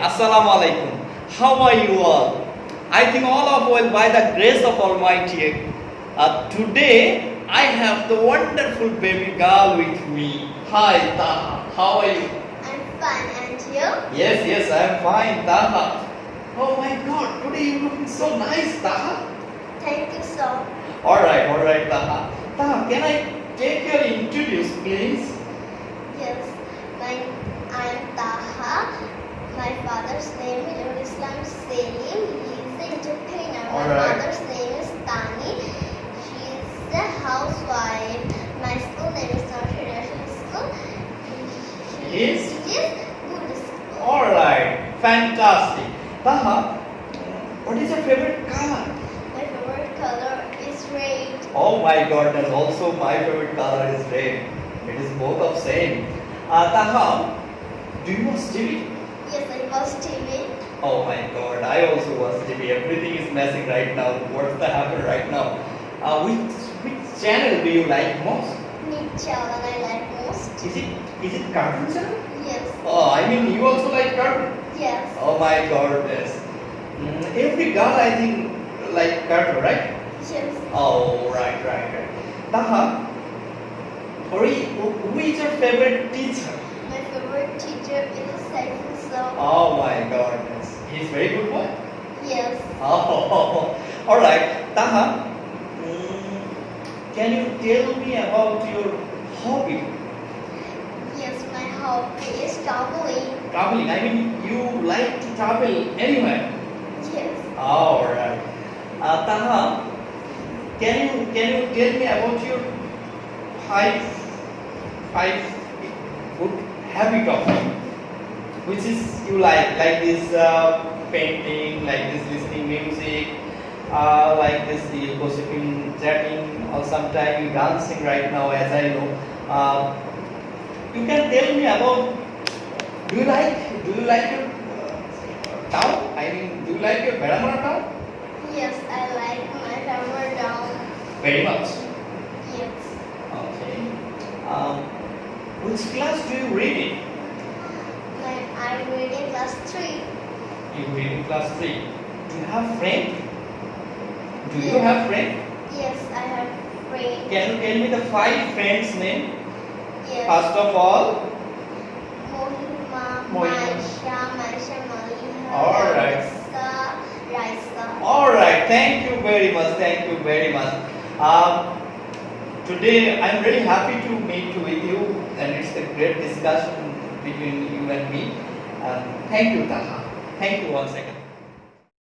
Assalamu alaikum. How are you all? I think all are well by the grace of Almighty. Today I have the wonderful baby girl with me. Hi Taha, how are you? I'm fine, and you? Yes, I am fine, Taha. Oh my God, today you looking so nice, Taha. Thank you, sir. Alright, Taha. Taha, can I take your introduce, please? Yes, I'm Taha. My father's name is Saiful Islam Selim. He is an entrepreneur. All My right. mother's name is Tani. She is a housewife. My school name is not International School. Yes. She is good school. Alright, fantastic. Taha, what is your favorite color? My favorite color is red. Oh my God, that's also my favorite color is red. It is both of same. Taha, do you watch TV? Yes, I watch TV. Oh my God, I also watch TV. Everything is messing right now. What's the happen right now? Which channel do you like most? Which channel I like most? Is it cartoon channel? Yes. Oh, I mean you also like cartoon. Yes. Oh my God, yes. Every girl I think like cartoon, right? Yes. Oh, right. Taha, who is your favorite teacher? My favorite teacher is Saiful Sir. Oh my God, yes. He's very good boy. Yes. Oh, all right. Taha, can you tell me about your hobby? Yes, my hobby is traveling. Traveling. I mean, you like to travel anywhere. Yes. All right. Taha, can you tell me about your five good habit of you, which is you like this painting, like this listening music, like this the gossiping, chatting, or sometime you dancing right now, as I know. You can tell me about. Do you like your town? I mean, do you like your Beramara town? Yes, I like my family down. Very much. Yes. Okay. Which class do you read in? I'm reading class 3. You read in class 3. Do you have friend? Do you Yes. have friend? Yes, I have friends. Can you tell me the 5 friends' name? Yes. First of all, Mohima, Mohima. Maisha, Maliha, All right. Raisa. Alright, thank you very much. Today I'm really happy to meet with you, and it's a great discussion between you and me. Thank you, Taha. Thank you once again.